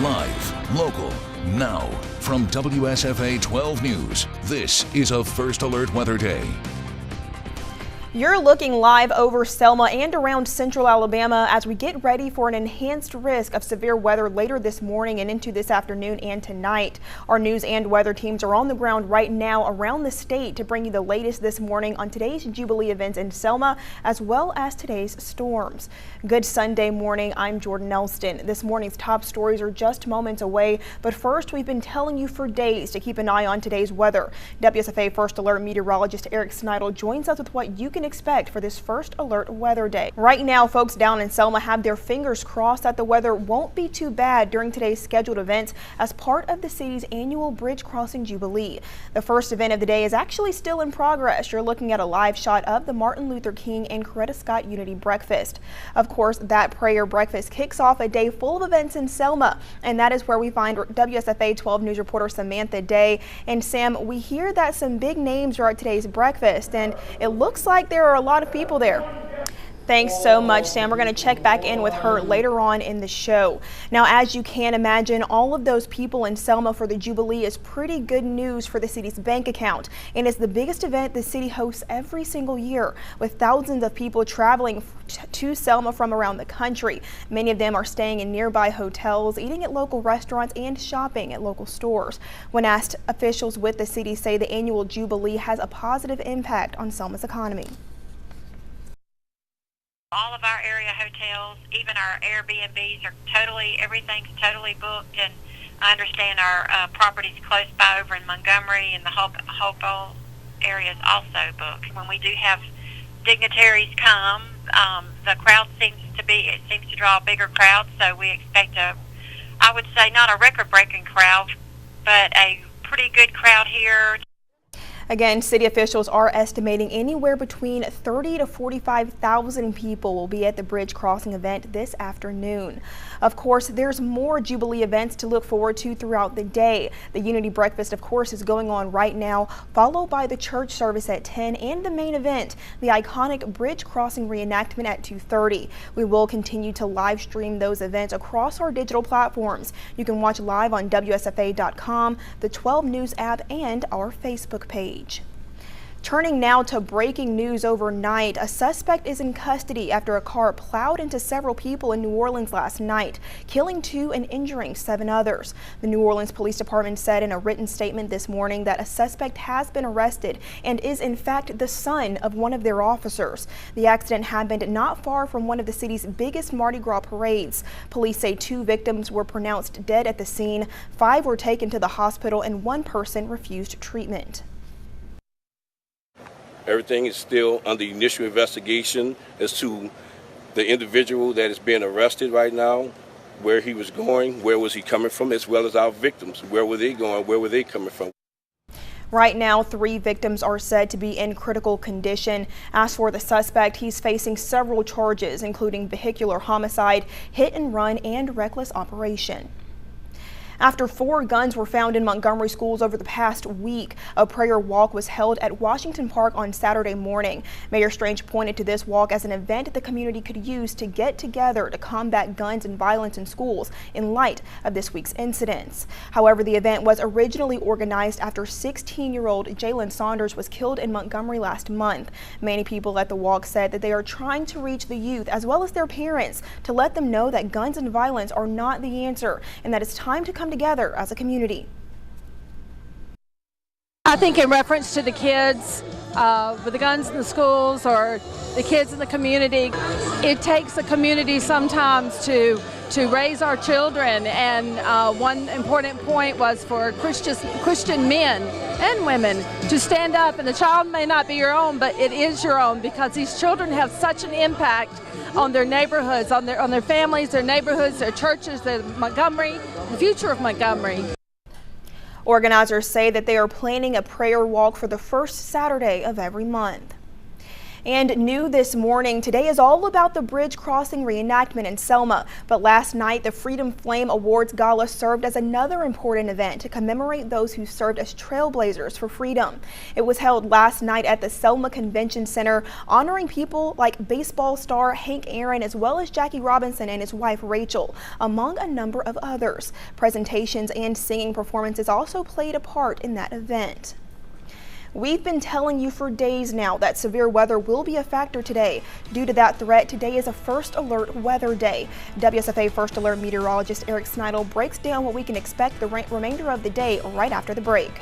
Live, local, now. From WSFA 12 News, this is a First Alert Weather Day. You're looking live over Selma and around central Alabama as we get ready for an enhanced risk of severe weather later this morning and into this afternoon and tonight. Our news and weather teams are on the ground right now around the state to bring you the latest this morning on today's Jubilee events in Selma, as well as today's storms. Good Sunday morning. I'm Jordyn Elston. This morning's top stories are just moments away, but first, we've been telling you for days to keep an eye on today's weather. WSFA First Alert meteorologist Eric Snidel joins us with what you can expect for this First Alert weather day. Right now, folks down in Selma have their fingers crossed that the weather won't be too bad during today's scheduled events as part of the city's annual Bridge Crossing Jubilee. The first event of the day is actually still in progress. You're looking at a live shot of the Martin Luther King and Coretta Scott Unity Breakfast. Of course, that prayer breakfast kicks off a day full of events in Selma, and that is where we find WSFA 12 News reporter Samantha Day. And Sam, we hear that some big names are at today's breakfast, and it looks like there are a lot of people there. Thanks so much, Sam. We're going to check back in with her later on in the show. Now, as you can imagine, all of those people in Selma for the Jubilee is pretty good news for the city's bank account. And it's the biggest event the city hosts every single year, with thousands of people traveling to Selma from around the country. Many of them are staying in nearby hotels, eating at local restaurants, and shopping at local stores. When asked, officials with the city say the annual Jubilee has a positive impact on Selma's economy. All of our area hotels, even our Airbnbs are everything's totally booked, and I understand our properties close by over in Montgomery and the Hopewell area is also booked. When we do have dignitaries come, the crowd seems to draw a bigger crowd, so we expect I would say not a record-breaking crowd, but a pretty good crowd here. Again, city officials are estimating anywhere between 30,000 to 45,000 people will be at the Bridge Crossing event this afternoon. Of course, there's more Jubilee events to look forward to throughout the day. The Unity Breakfast, of course, is going on right now, followed by the church service at 10 and the main event, the iconic Bridge Crossing reenactment at 2:30. We will continue to live stream those events across our digital platforms. You can watch live on WSFA.com, the 12 News app, and our Facebook page. Turning now to breaking news overnight, a suspect is in custody after a car plowed into several people in New Orleans last night, killing 2 and injuring 7 others. The New Orleans Police Department said in a written statement this morning that a suspect has been arrested and is in fact the son of one of their officers. The accident happened not far from one of the city's biggest Mardi Gras parades. Police say 2 victims were pronounced dead at the scene, 5 were taken to the hospital, and 1 person refused treatment. Everything is still under initial investigation as to the individual that is being arrested right now, where he was going, where was he coming from, as well as our victims. Where were they going, where were they coming from? Right now, 3 victims are said to be in critical condition. As for the suspect, he's facing several charges, including vehicular homicide, hit and run, and reckless operation. After 4 guns were found in Montgomery schools over the past week, a prayer walk was held at Washington Park on Saturday morning. Mayor Strange pointed to this walk as an event the community could use to get together to combat guns and violence in schools in light of this week's incidents. However, the event was originally organized after 16-year-old Jalen Saunders was killed in Montgomery last month. Many people at the walk said that they are trying to reach the youth as well as their parents to let them know that guns and violence are not the answer and that it's time to come together as a community. I think in reference to the kids with the guns in the schools or the kids in the community, it takes a community sometimes to raise our children, and one important point was for Christian men and women to stand up, and the child may not be your own, but it is your own, because these children have such an impact on their neighborhoods, on their families, their neighborhoods, their churches, their Montgomery, the future of Montgomery. Organizers say that they are planning a prayer walk for the first Saturday of every month. And new this morning, today is all about the bridge crossing reenactment in Selma. But last night, the Freedom Flame Awards Gala served as another important event to commemorate those who served as trailblazers for freedom. It was held last night at the Selma Convention Center, honoring people like baseball star Hank Aaron, as well as Jackie Robinson and his wife Rachel, among a number of others. Presentations and singing performances also played a part in that event. We've been telling you for days now that severe weather will be a factor today. Due to that threat, today is a first alert weather day. WSFA First Alert meteorologist Eric Snidel breaks down what we can expect the remainder of the day right after the break.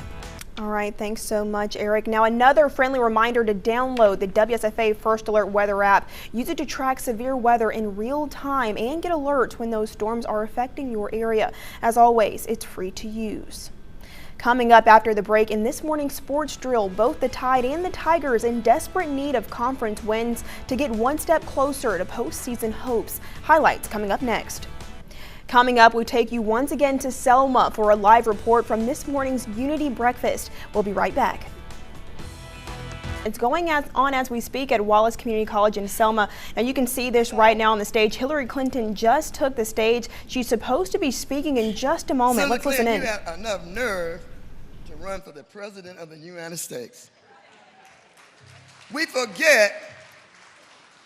All right, thanks so much, Eric. Now, another friendly reminder to download the WSFA First Alert weather app. Use it to track severe weather in real time and get alerts when those storms are affecting your area. As always, it's free to use. Coming up after the break, in this morning's sports drill, both the Tide and the Tigers in desperate need of conference wins to get one step closer to postseason hopes. Highlights coming up next. Coming up, we take you once again to Selma for a live report from this morning's Unity Breakfast. We'll be right back. It's going on as we speak at Wallace Community College in Selma. Now you can see this right now on the stage. Hillary Clinton just took the stage. She's supposed to be speaking in just a moment. Let's listen in. You have enough nerve to run for the President of the United States. We forget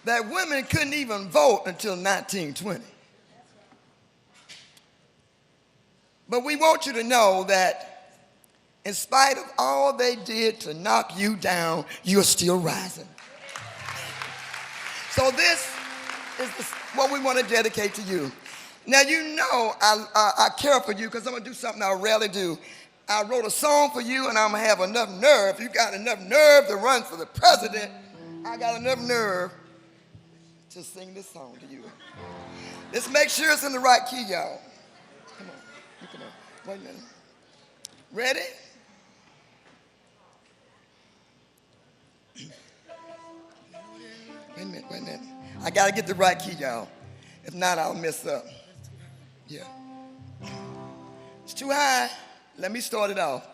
that women couldn't even vote until 1920. But we want you to know that in spite of all they did to knock you down, you're still rising. So this is what we want to dedicate to you. Now, you know I care for you because I'm going to do something I rarely do. I wrote a song for you, and I'm going to have enough nerve. You got enough nerve to run for the president. I got enough nerve to sing this song to you. Let's make sure it's in the right key, y'all. Come on. Come on. Wait a minute. Ready? Wait a minute. I gotta get the right key, y'all. If not, I'll mess up. Yeah. It's too high. Let me start it off.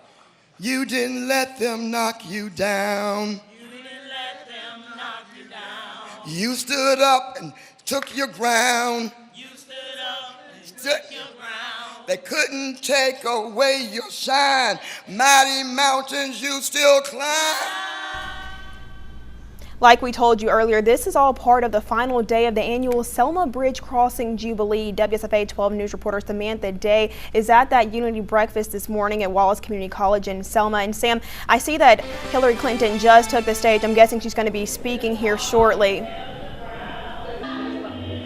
You didn't let them knock you down. You didn't let them knock you down. You stood up and took your ground. You stood up and took your ground. They couldn't take away your shine. Mighty mountains you still climb. Like we told you earlier, this is all part of the final day of the annual Selma Bridge Crossing Jubilee. WSFA 12 News reporter Samantha Day is at that Unity Breakfast this morning at Wallace Community College in Selma. And Sam, I see that Hillary Clinton just took the stage. I'm guessing she's going to be speaking here shortly.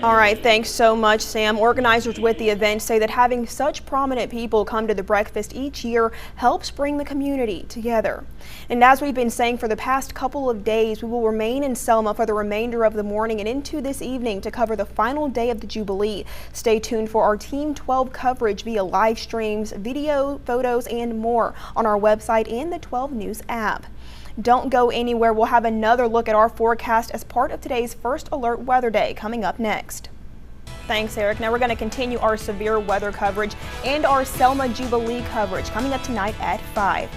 All right, thanks so much, Sam. Organizers with the event say that having such prominent people come to the breakfast each year helps bring the community together. And as we've been saying for the past couple of days, we will remain in Selma for the remainder of the morning and into this evening to cover the final day of the Jubilee. Stay tuned for our Team 12 coverage via live streams, video, photos, and more on our website and the 12 News app. Don't go anywhere. We'll have another look at our forecast as part of today's First Alert Weather Day coming up next. Thanks, Eric. Now we're going to continue our severe weather coverage and our Selma Jubilee coverage coming up tonight at 5.